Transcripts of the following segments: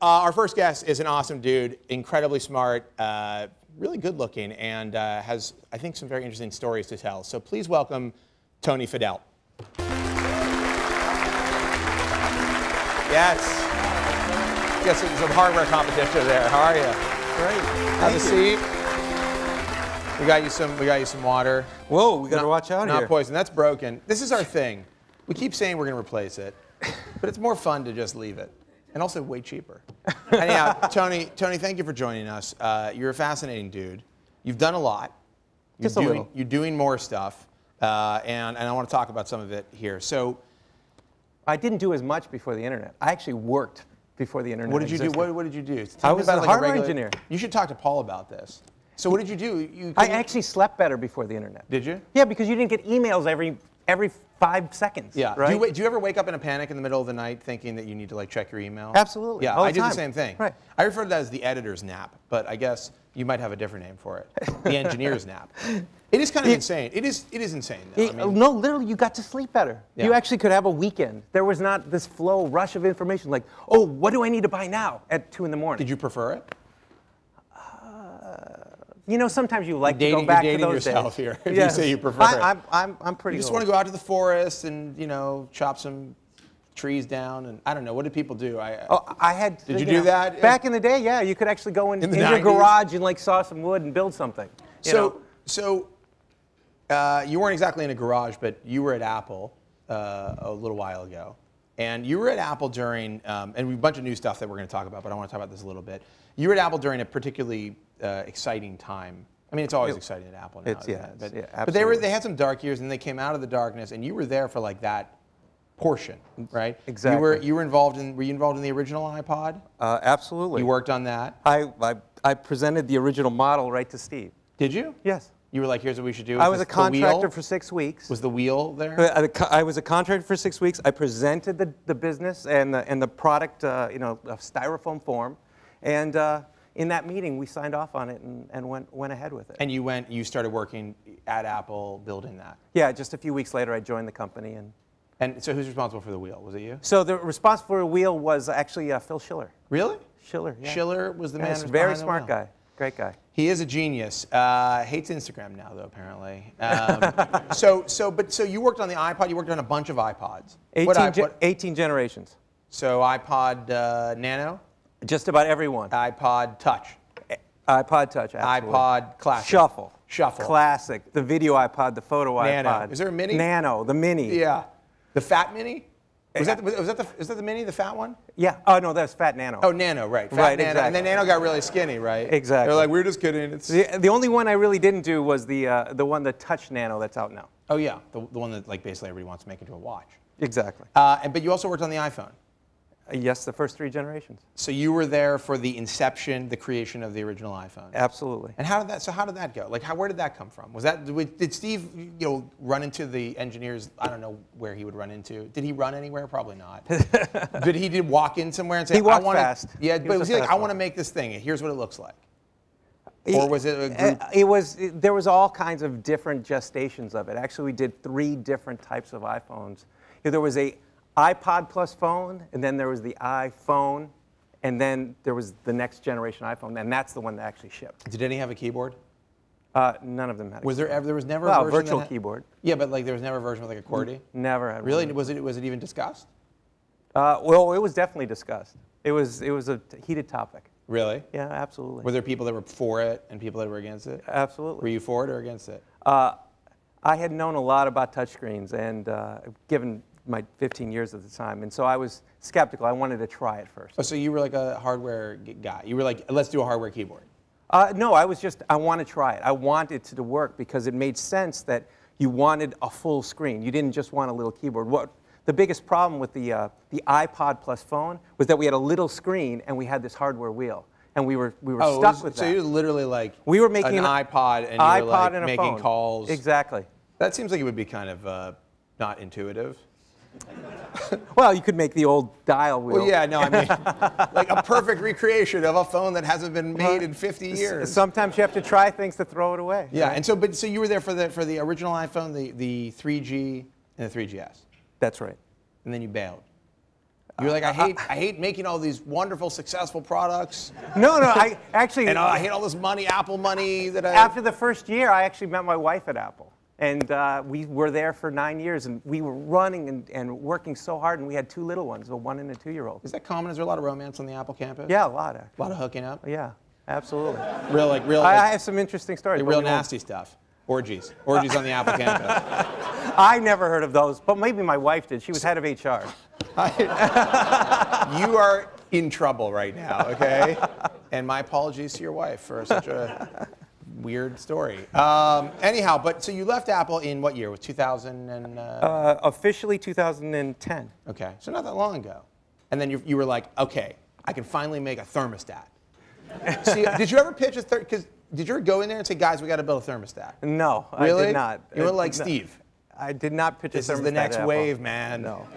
Our first guest is an awesome dude, incredibly smart, really good looking, and has, I think, some very interesting stories to tell. So please welcome Tony Fadell. Yes. Got some hardware competition there. How are you? Great. Have a seat. We got you some water. Whoa, we got to watch out here. Not poison. That's broken. This is our thing. We keep saying we're going to replace it, but it's more fun to just leave it. And also way cheaper. Anyhow, Tony, thank you for joining us. You're a fascinating dude. You've done a lot. Just a little. You're doing more stuff, and I want to talk about some of it here. So, I didn't do as much before the internet. I actually worked before the internet. What did you do? What did you do? I was a hardware engineer. You should talk to Paul about this. So what did you do? I actually slept better before the internet. Did you? Yeah, because you didn't get emails every 5 seconds. Yeah. Right? Do you ever wake up in a panic in the middle of the night thinking that you need to like check your email? Absolutely. Yeah, all the I did time. the same thing. Right. I refer to that as the editor's nap, but I guess you might have a different name for it. The engineer's nap. It is kind of insane. It is insane. Though. I mean, no, literally, you got to sleep better. Yeah. You actually could have a weekend. There was not this rush of information like, oh, what do I need to buy now at 2 in the morning? Did you prefer it? You know, sometimes you like to go back to those days. You're dating yourself here if yes. you say you prefer it. I'm pretty You just old. want to go out to the forest and, you know, chop some trees down and, I don't know, what did people do? I had. Did you do that? Back in the day, yeah. You could actually go in your 90s? garage and like saw some wood and build something. So you weren't exactly in a garage, but you were at Apple a little while ago. And you were at Apple during, and we have a bunch of new stuff that we're going to talk about, but I want to talk about this a little bit. You were at Apple during a particularly exciting time. I mean, it's always exciting at Apple now. But they had some dark years, and they came out of the darkness, and you were there for like that portion, right? Exactly. You were involved in. Were you involved in the original iPod? Absolutely. You worked on that. I presented the original model right to Steve. Did you? Yes. You were like, here's what we should do. I was a contractor for 6 weeks. Was the wheel there? I was a contractor for 6 weeks. I presented the business and the product, a styrofoam form, and in that meeting we signed off on it and went ahead with it. And you started working at Apple building that. Yeah, just a few weeks later I joined the company And so who's responsible for the wheel? Was it you? So the responsible for the wheel was actually Phil Schiller. Really? Schiller. Yeah. Schiller was the man. Yes, very smart guy. Great guy. He is a genius. Hates Instagram now, though, apparently. So you worked on the iPod. You worked on a bunch of iPods. 18 generations. So iPod Nano? Just about everyone. iPod Touch? iPod Touch, absolutely. iPod Classic? Shuffle. Classic. The video iPod, the photo Nano. iPod. Is there a mini? Nano, the mini. Yeah. The fat mini? Is that the mini, the fat one? Yeah. Oh, no, that's Fat Nano. Oh, Nano, right. Fat right, Nano. exactly. And then Nano got really skinny, right? Exactly. They're like, we're just kidding. It's the only one I really didn't do was the one, the Touch Nano that's out now. Oh, yeah. The one that like basically everybody wants to make into a watch. Exactly. But you also worked on the iPhone. Yes, the first 3 generations. So you were there for the inception, the creation of the original iPhone. Absolutely. And how did that go? Like, where did that come from? Did Steve, run into the engineers? I don't know where he would run into. Did he run anywhere? Probably not. Did he walk in somewhere and say, he walked fast. Yeah, but was he like, I want to make this thing. Here's what it looks like. Or was it a group? There was all kinds of different gestations of it. Actually, we did 3 different types of iPhones. There was a iPod plus phone, and then there was the iPhone, and then there was the next generation iPhone, and that's the one that actually shipped. Did any have a keyboard? None of them had. Was there never a version virtual keyboard? Yeah, but like there was never a version with like a QWERTY. Never had. Really? One. Was it even discussed? Well, it was definitely discussed. It was a heated topic. Really? Yeah, absolutely. Were there people that were for it and people that were against it? Absolutely. Were you for it or against it? I had known a lot about touchscreens, and given my 15 years at the time, and so I was skeptical. I wanted to try it first. Oh, so you were like a hardware guy. You were like, let's do a hardware keyboard. No, I want to try it. I want it to work because it made sense that you wanted a full screen. You didn't just want a little keyboard. The biggest problem with the iPod plus phone was that we had a little screen and we had this hardware wheel. And we were stuck with that. So you were literally like we were making an iPod and you were like making phone. Calls. Exactly. That seems like it would be kind of not intuitive. Well, you could make the old dial wheel. Well, yeah, no, I mean, like a perfect recreation of a phone that hasn't been made in 50 years. Sometimes you have to try things to throw it away. Yeah, right? And so you were there for the original iPhone, the 3G and the 3GS. That's right. And then you bailed. You were like, I hate making all these wonderful, successful products. No, I actually. And I hate all this money, Apple money that I. After the first year, I actually met my wife at Apple. And we were there for 9 years, and we were running and working so hard, and we had 2 little ones, a 1- and a 2-year-old. Is that common? Is there a lot of romance on the Apple campus? Yeah, a lot. A lot of hooking up? Yeah, absolutely. Real. I have some interesting stories. Real nasty stuff. Orgies on the Apple campus. I never heard of those, but maybe my wife did. She was head of HR. You are in trouble right now, okay? And my apologies to your wife for such a weird story. Anyhow, but so you left Apple in what year? It was 2000 and... Officially 2010. Okay, so not that long ago. And then you were like, okay, I can finally make a thermostat. See, did you ever pitch a because did you ever go in there and say, guys, we got to build a thermostat? No, really? I did not. You were like Steve. I did not pitch a thermostat. This is the next wave, man. No.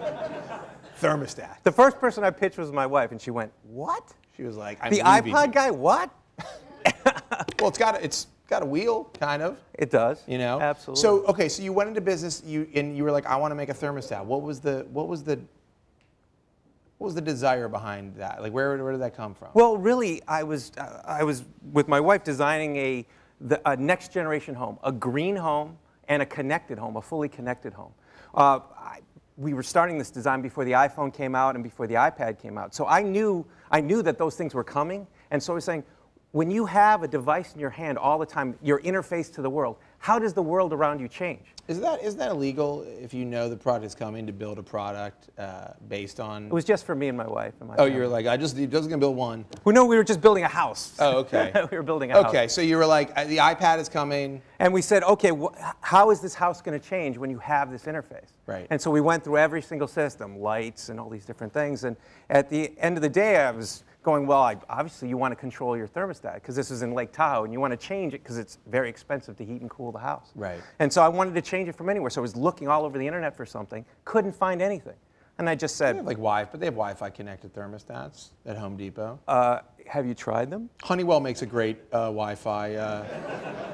Thermostat. The first person I pitched was my wife, and she went, "What?" She was like, "The iPod guy? What?" Well, it's got a wheel, kind of. It does. You know. Absolutely. So okay, so you went into business, and you were like, I want to make a thermostat. What was the desire behind that? Like, where did that come from? Well, really, I was with my wife designing a next generation home, a green home and a connected home, a fully connected home. We were starting this design before the iPhone came out and before the iPad came out. So I knew that those things were coming, and so I was saying, when you have a device in your hand all the time, your interface to the world, how does the world around you change? Is that illegal if you know the product is coming to build a product based on? It was just for me and my wife. And my family. You were like, I'm just gonna build one. Well, no, we were just building a house. Oh, okay. We were building a house. Okay, so you were like, the iPad is coming. And we said, okay, how is this house going to change when you have this interface? Right. And so we went through every single system, lights and all these different things. And at the end of the day, I was going, well, obviously you want to control your thermostat because this is in Lake Tahoe, and you want to change it because it's very expensive to heat and cool the house. Right. And so I wanted to change it from anywhere. So I was looking all over the internet for something, couldn't find anything. And I just said, they have like Wi-Fi, but they have Wi-Fi connected thermostats at Home Depot. Have you tried them? Honeywell makes a great Wi-Fi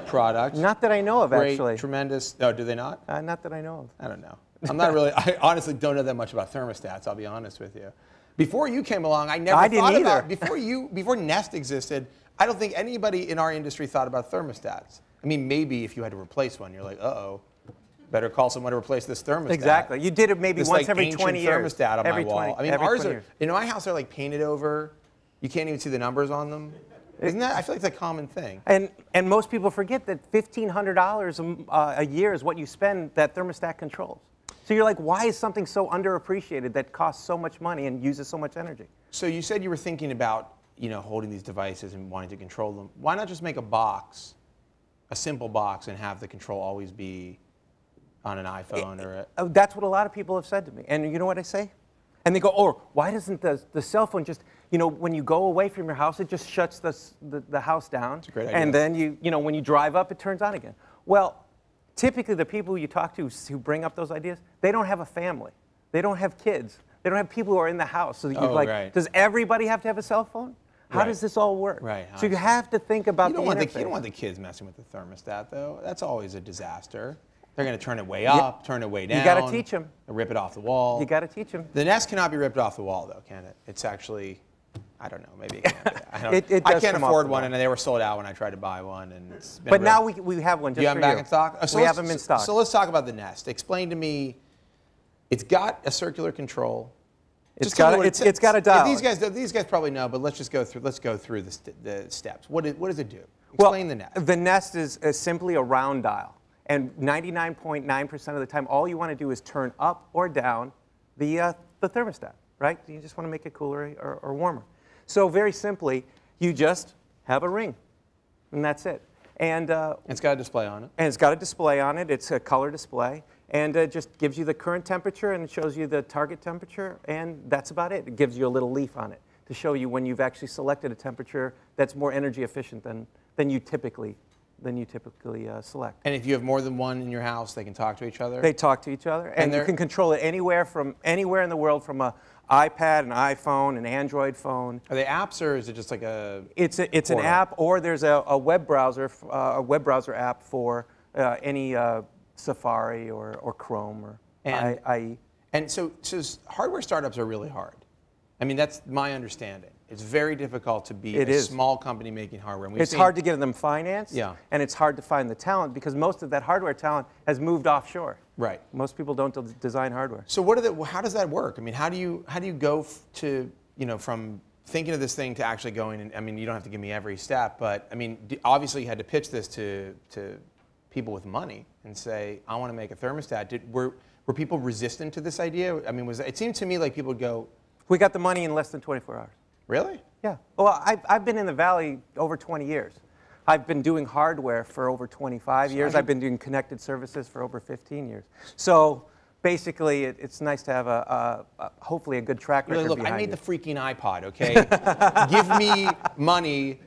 product. Not that I know of, great, actually. Tremendous. Oh, do they not? Not that I know of. I don't know. I'm not really. I honestly don't know that much about thermostats. I'll be honest with you. Before you came along, I never thought about. Before Nest existed, I don't think anybody in our industry thought about thermostats. I mean, maybe if you had to replace one, you're like, uh-oh. Better call someone to replace this thermostat. Exactly. You did it maybe once every 20 years. Thermostat on my wall. I mean, ours are, years. my house are like painted over. You can't even see the numbers on them. Isn't that? I feel like it's a common thing. And most people forget that $1,500 a year is what you spend that thermostat controls. So you're like, why is something so underappreciated that costs so much money and uses so much energy? So you said you were thinking about, holding these devices and wanting to control them. Why not just make a box, a simple box, and have the control always be on an iPhone or That's what a lot of people have said to me. And you know what I say? And they go, oh, why doesn't the cell phone just, when you go away from your house, it just shuts the house down. That's a great idea. And then when you drive up, it turns on again. Well, typically the people you talk to who bring up those ideas, they don't have a family. They don't have kids. They don't have people who are in the house. So you're like, right. Does everybody have to have a cell phone? How does this all work? Right. So you have to think about the interface. You don't want the kids messing with the thermostat, though. That's always a disaster. They're going to turn it way up, turn it way down. You got to teach them. Rip it off the wall. You got to teach them. The Nest cannot be ripped off the wall, though, can it? It's actually, I don't know, maybe it can. I can't afford one, and they were sold out when I tried to buy one. And it's been now we have one just for you. You have them back in stock? We have them in stock. So let's talk about the Nest. Explain to me, it's got a circular control. It's got a dial. These guys probably know, but let's go through the steps. What does it do? Explain the Nest. The Nest is simply a round dial. And 99.9% of the time, all you want to do is turn up or down the thermostat, right? You just want to make it cooler or warmer. So very simply, you just have a ring, and that's it. And it's got a display on it. And it's got a display on it. It's a color display. And it just gives you the current temperature, and it shows you the target temperature, and that's about it. It gives you a little leaf on it to show you when you've actually selected a temperature that's more energy efficient than you typically select. And if you have more than one in your house, they can talk to each other? They talk to each other, and you can control it anywhere in the world, from an iPad, an iPhone, an Android phone. Are they apps, or is it just like a It's an app, or there's a web browser app for any Safari or Chrome or IE. And so hardware startups are really hard. I mean, that's my understanding. It's very difficult to be small company making hardware. And it's hard to get them financed, yeah. and it's hard to find the talent because most of that hardware talent has moved offshore. Right. Most people don't design hardware. So how does that work? I mean, how do you go to, from thinking of this thing to actually going, and I mean, you don't have to give me every step, but I mean, obviously you had to pitch this to people with money and say, I want to make a thermostat. Were people resistant to this idea? I mean, it seemed to me like people would go. We got the money in less than 24 hours. Really? Yeah. Well, I've been in the Valley over 20 years. I've been doing hardware for over 25 years. I've been doing connected services for over 15 years. So basically, it's nice to have hopefully a good track record. Look, I made the freaking iPod, okay? Give me money,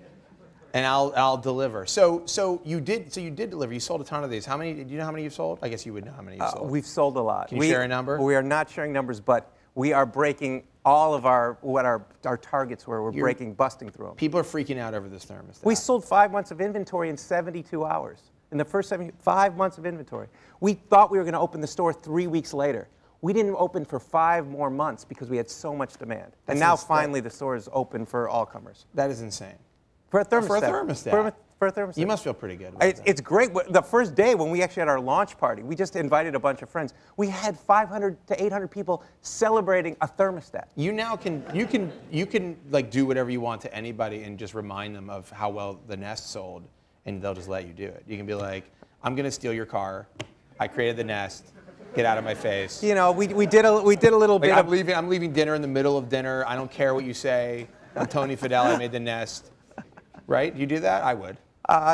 and I'll deliver. So you did deliver. You sold a ton of these. How many? Do you know how many you've sold? I guess you would know how many you've sold. We've sold a lot. Can you share a number? We are not sharing numbers, but we are breaking all of our targets were. We're busting through them. People are freaking out over this thermostat. We sold 5 months of inventory in 72 hours. In the first 5 months of inventory. We thought we were going to open the store 3 weeks later. We didn't open for 5 more months because we had so much demand. And now finally the store is open for all comers. That is insane. For a thermostat. For a thermostat. For a thermostat. You must feel pretty good. It's great. The first day when we actually had our launch party, we just invited a bunch of friends. We had 500 to 800 people celebrating a thermostat. You now can like do whatever you want to anybody and just remind them of how well the Nest sold, and they'll just let you do it. You can be like, I'm going to steal your car. I created the Nest. Get out of my face. You know, we did a little bit. I'm leaving dinner in the middle of dinner. I don't care what you say. I'm Tony Fadell. I made the Nest. Right? You do that? I would.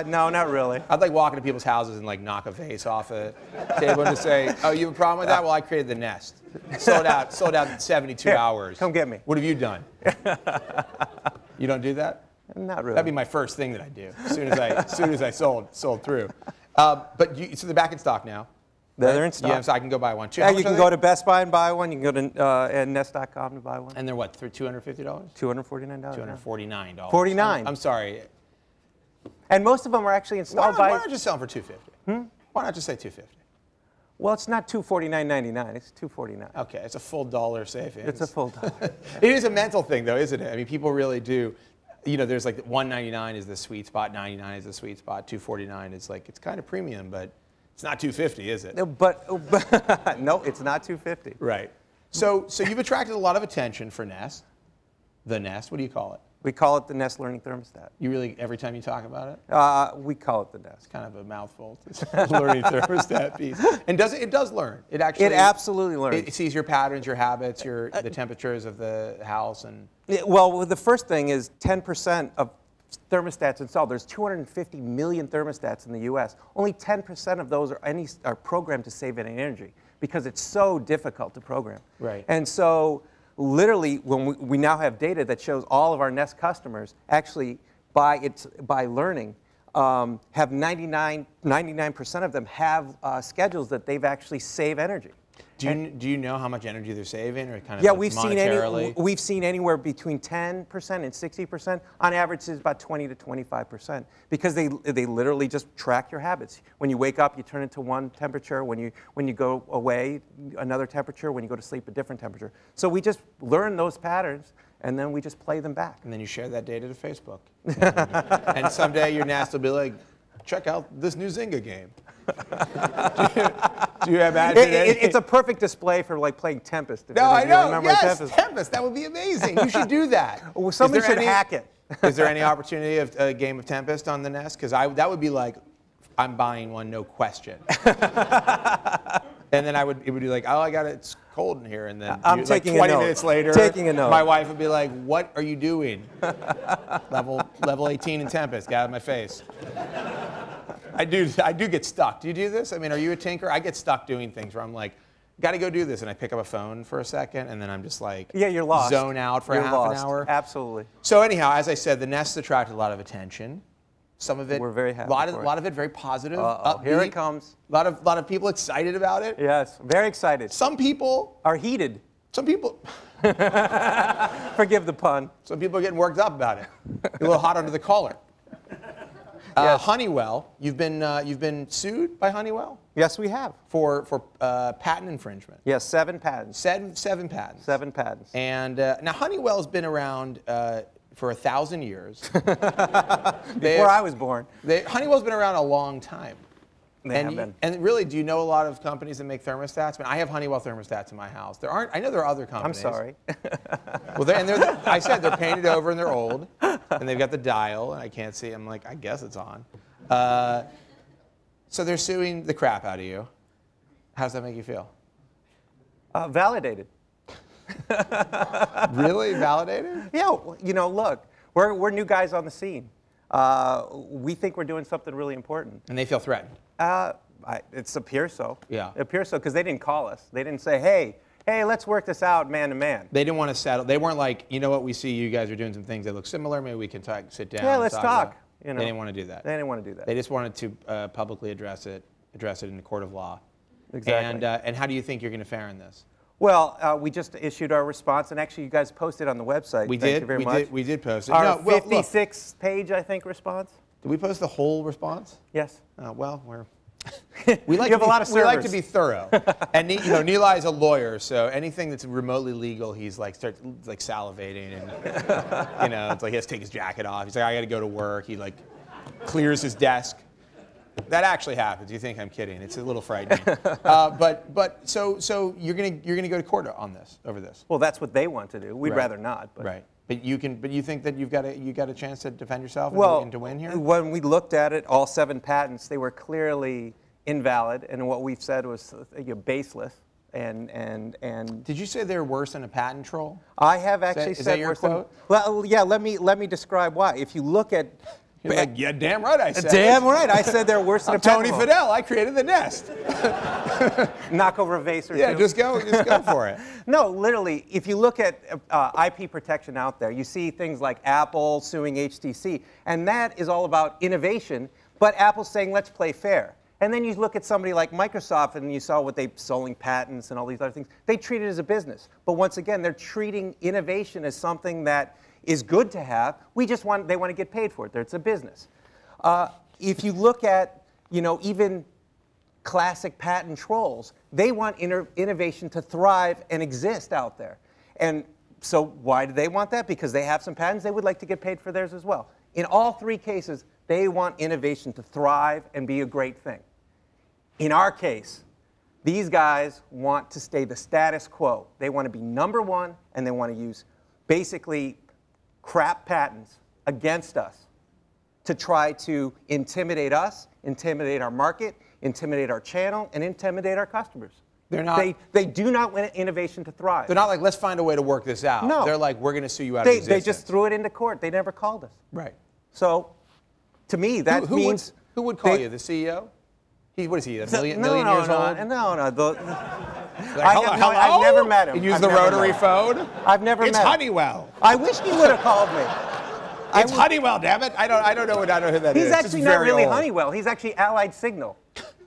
No, not really. I'd like walk into people's houses and like knock a vase off a table and just say, oh, you have a problem with that? Well, I created the Nest. Sold out in 72 hours. Come get me. What have you done? You don't do that? Not really. That'd be my first thing that I do as soon as I sold through. But so they're back in stock now. They're in stock. Yeah, so I can go buy one. Yeah, you can go to Best Buy and buy one. You can go to Nest.com to buy one. And they're what, $250? $249. $249. $49. I'm sorry. And most of them are actually installed by. Why not just sell them for $250? Why not just say $250? Well, it's not $249.99. It's $249. Okay, it's a full dollar savings. It's a full dollar. It is a mental thing, though, isn't it? I mean, people really do. There's like $199 is the sweet spot, $99 is the sweet spot, $249 is like it's kind of premium, but it's not $250, is it? But no, it's not $250. Right. So you've attracted a lot of attention for Nest. The Nest. What do you call it? We call it the Nest Learning Thermostat. You really, every time you talk about it? We call it the Nest. It's kind of a mouthful. It's learning thermostat piece. And it does learn. It absolutely learns. It sees your patterns, your habits, the temperatures of the house. Well, the first thing is 10% of thermostats installed. There's 250 million thermostats in the U.S. Only 10% of those are programmed to save any energy because it's so difficult to program. Right. And so literally, when we now have data that shows all of our Nest customers actually, by learning, have 99% of them have schedules that they've actually save energy. Do you know how much energy they're saving, or kind of monetarily? We've seen anywhere between 10% and 60%. On average, it's about 20 to 25% because they literally just track your habits. When you wake up, you turn it to one temperature. When you go away, another temperature. When you go to sleep, a different temperature. So we just learn those patterns, and then we just play them back. And then you share that data to Facebook. And someday your Nest will be like, check out this new Zynga game. Do you imagine it's a perfect display for like playing Tempest. No, I know. Yes, Tempest. That would be amazing. You should do that. Well, somebody should hack it. Is there any opportunity of a game of Tempest on the Nest? Because that would be like, I'm buying one, no question. And then it would be like, oh, I got it. It's cold in here. And then I'm taking 20 minutes later, taking a note. My wife would be like, what are you doing? level 18 in Tempest. Get out of my face. I do get stuck. Do you do this? I mean, are you a tinker? I get stuck doing things where I'm like, got to go do this, and I pick up a phone for a second, and then I'm just like, yeah, you're lost. Zone out for half an hour. Absolutely. So anyhow, as I said, the Nest attracted a lot of attention. Some of it, we're very happy. A lot of it very positive. Upbeat. Here it comes. A lot of people excited about it. Yes, very excited. Some people are heated. Some people. Forgive the pun. Some people are getting worked up about it. A little hot under the collar. Yes. Honeywell, you've been sued by Honeywell Yes, we have. for patent infringement. Yes, 7 patents. Seven patents. 7 patents. And now Honeywell's been around for 1,000 years. Before I was born. Honeywell's been around a long time. They have been. And really, do you know a lot of companies that make thermostats? I mean, I have Honeywell thermostats in my house. I know there are other companies. I'm sorry. Well, I said they're painted over and they're old, and they've got the dial, and I can't see. I'm like, I guess it's on. So they're suing the crap out of you. How does that make you feel? Validated. Really validated? Yeah, you know, look, we're new guys on the scene. We think we're doing something really important. And they feel threatened. It appears so. Yeah. It appears so because they didn't call us. They didn't say, hey, let's work this out man to man. They didn't want to settle. They weren't like, you know what, we see you guys are doing some things that look similar. Maybe we can sit down. Yeah, and let's talk. talk. You know, They didn't want to do that. They didn't want to do that. They just wanted to publicly address it in the court of law. Exactly. And how do you think you're going to fare in this? Well, we just issued our response, and actually, you guys posted on the website. Thank you very much. We did post it. Our No, 56-page, I think, response. Did we post the whole response? Yes. Well, we like You have a lot of we like to servers. be thorough. And Nilay is a lawyer, so anything that's remotely legal, he's like starts like salivating, and it's like he has to take his jacket off. He's like, I got to go to work. He like clears his desk. That actually happens. You think I'm kidding? It's a little frightening. So you're gonna go to court over this. Well, that's what they want to do. We'd Right. rather not. But. Right. But you think that you got a chance to defend yourself and to win here? When we looked at it, all 7 patents, they were clearly invalid, and what we've said was baseless. And Did you say they're worse than a patent troll? I have actually Is said that your worse than- quote? Well, yeah. Let me describe why. If you look at You're like, yeah, damn right I said. damn right, I said they're worse than I'm a patent Tony troll. Fadell. I created the Nest. Knock over a vase or Yeah, two. just go for it. No, literally, if you look at IP protection out there, you see things like Apple suing HTC, and that is all about innovation, but Apple's saying, let's play fair. And then you look at somebody like Microsoft, and you saw what they selling patents and all these other things. They treat it as a business. But once again, they're treating innovation as something that is good to have. They want to get paid for it. It's a business. If you look at, even classic patent trolls, they want innovation to thrive and exist out there. And so why do they want that? Because they have some patents. They would like to get paid for theirs as well. In all 3 cases, they want innovation to thrive and be a great thing. In our case, these guys want to stay the status quo. They want to be number 1, and they want to use basically crap patents against us to try to intimidate us, intimidate our market, intimidate our channel, and intimidate our customers. They're not. They do not want innovation to thrive. They're not like, let's find a way to work this out. No. They're like, we're going to sue you out of existence. They just threw it into court. They never called us. Right. So, to me, that means who would call you? The CEO? What is he? Million years old? No. Hello? I've never met him. You use I've the never rotary met him. phone? I've never met It's him. Honeywell. I wish he would have called me. It's Honeywell, damn it. I don't know who that is. He's It's actually not very really old. Honeywell. He's actually Allied Signal.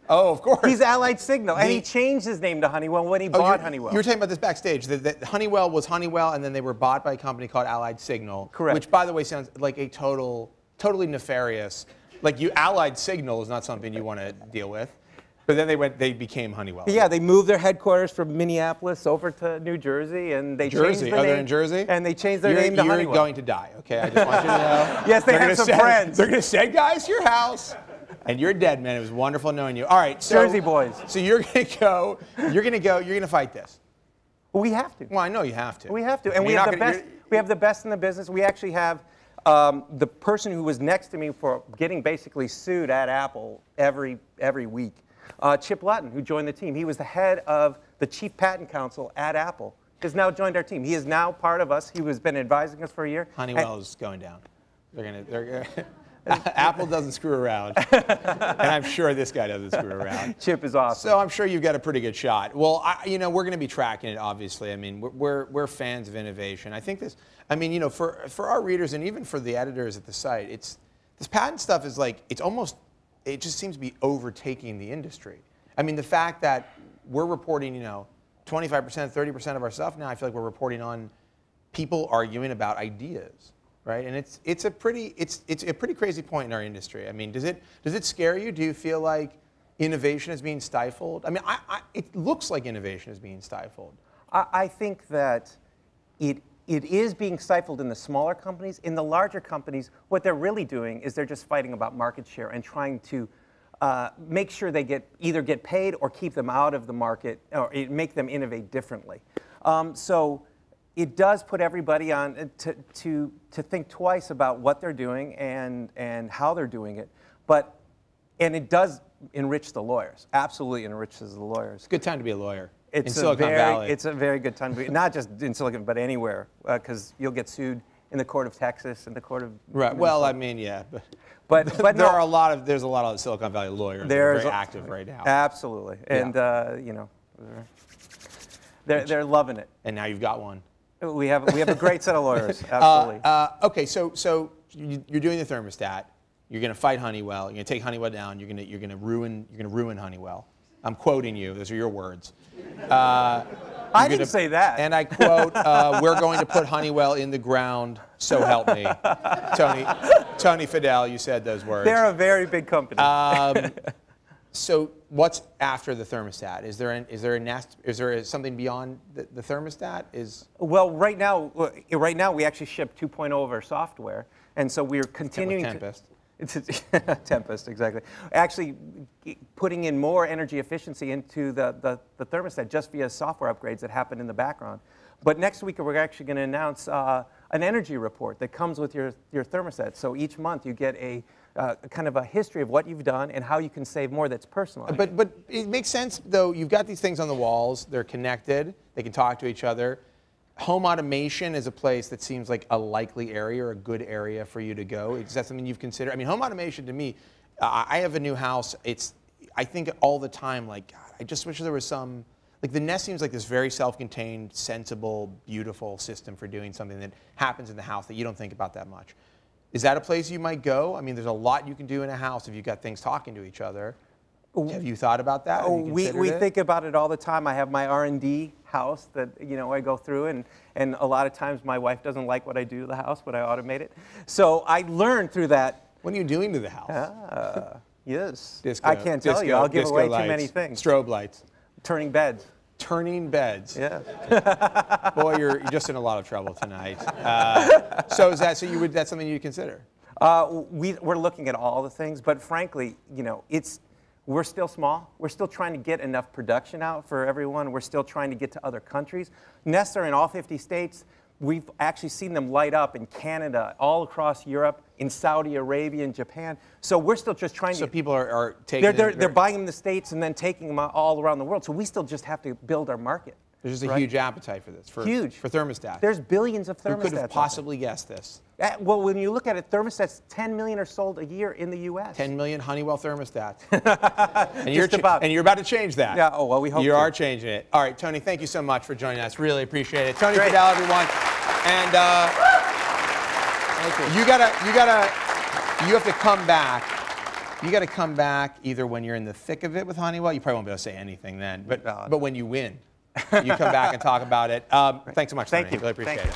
Oh, of course. He's Allied Signal, and he changed his name to Honeywell when he bought Honeywell. You were talking about this backstage, that Honeywell was Honeywell, and then they were bought by a company called Allied Signal. Correct. Which, by the way, sounds like a totally nefarious. Like Allied Signal is not something you want to deal with. But then they became Honeywell. Yeah, they moved their headquarters from Minneapolis over to New Jersey, and they changed the name. They're in Jersey? And they changed their name to Honeywell. You're going to die, okay? I just want you to know. Yes, they have some friends. They're going to send guys to your house, and you're dead, man. It was wonderful knowing you. All right, so Jersey boys. So you're going to fight this. Well, we have to. Well, I know you have to. We have to, and we have the best. We have the best in the business. We actually have the person who was next to me for getting basically sued at Apple every week. Chip Lutton, who joined the team. He was the head of the Chief Patent Counsel at Apple, has now joined our team. He is now part of us. He has been advising us for a year. Honeywell is going down. Apple doesn't screw around, and I'm sure this guy doesn't screw around. Chip is awesome. So I'm sure you've got a pretty good shot. Well, we're going to be tracking it, obviously. I mean, we're fans of innovation. I think this. I mean, for our readers and even for the editors at the site, this patent stuff is like it just seems to be overtaking the industry. I mean, the fact that we're reporting, 25%, 30% of our stuff now, I feel like we're reporting on people arguing about ideas. right? And it's a pretty crazy point in our industry. I mean, does it scare you? Do you feel like innovation is being stifled? I mean, it looks like innovation is being stifled. I think that it is being stifled in the smaller companies. In the larger companies, what they're really doing is they're just fighting about market share and trying to make sure they either get paid or keep them out of the market, or make them innovate differently. So it does put everybody on to think twice about what they're doing and how they're doing it. And it does enrich the lawyers. Absolutely enriches the lawyers. It's a good time to be a lawyer. In Silicon Valley. It's a very good time to be, not just in Silicon, but anywhere, because you'll get sued in the court of Texas and the court of right. Well, I mean, yeah, but there's a lot of Silicon Valley lawyers that are very active right now. Absolutely, and you know, they're loving it. And now you've got one. We have a great set of lawyers. Absolutely. Okay, so you're doing the thermostat. You're going to fight Honeywell. You're going to take Honeywell down. You're going to ruin Honeywell. I'm quoting you. Those are your words. I didn't say that. And I quote, "We're going to put Honeywell in the ground. So help me." Tony Fadell, you said those words. They're a very big company. So what's after the thermostat? Is there something beyond the thermostat? Well, right now we actually ship 2.0 of our software, and so we're continuing Tempest. Tempest, exactly. Actually, putting in more energy efficiency into the thermostat just via software upgrades that happen in the background. But next week we're actually going to announce an energy report that comes with your thermostat. So each month you get a kind of a history of what you've done and how you can save more that's personalized. But it makes sense, though. You've got these things on the walls. They're connected. They can talk to each other. Home automation is a place that seems like a likely area or a good area for you to go. Is that something you've considered? I mean, home automation to me, I have a new house. I think all the time, like, God, I just wish there was some, like the Nest seems like this very self-contained, sensible, beautiful system for doing something that happens in the house that you don't think about that much. Is that a place you might go? I mean, there's a lot you can do in a house if you've got things talking to each other. Have you thought about that? We think about it all the time. I have my R&D house that I go through, and a lot of times my wife doesn't like what I do to the house, but I automate it. So I learned through that. What are you doing to the house? Yes. Disco, I can't tell you. I'll give away too many things. Strobe lights. Turning beds. Turning beds. Yeah. Boy, you're just in a lot of trouble tonight. So that's something you'd consider? We're looking at all the things, but frankly, we're still small. We're still trying to get enough production out for everyone. We're still trying to get to other countries. Nests are in all 50 states. We've actually seen them light up in Canada, all across Europe, in Saudi Arabia, and Japan. So we're still just trying to. So people are taking. They're buying them in the States and then taking them all around the world. So we still just have to build our market. There's just a huge appetite for this. Huge. For thermostats. There's billions of thermostats. Who could have possibly guessed this? Well, when you look at it, thermostats, 10 million are sold a year in the U.S. 10 million Honeywell thermostats. and you're about to change that. Yeah. Oh well, we hope you are changing it. All right, Tony. Thank you so much for joining us. Really appreciate it. Tony Great. Fadell, everyone. And you have to come back. You got to come back either when you're in the thick of it with Honeywell. You probably won't be able to say anything then. But when you win, you come back and talk about it. Thanks so much, Tony. Thank you. Really appreciate it.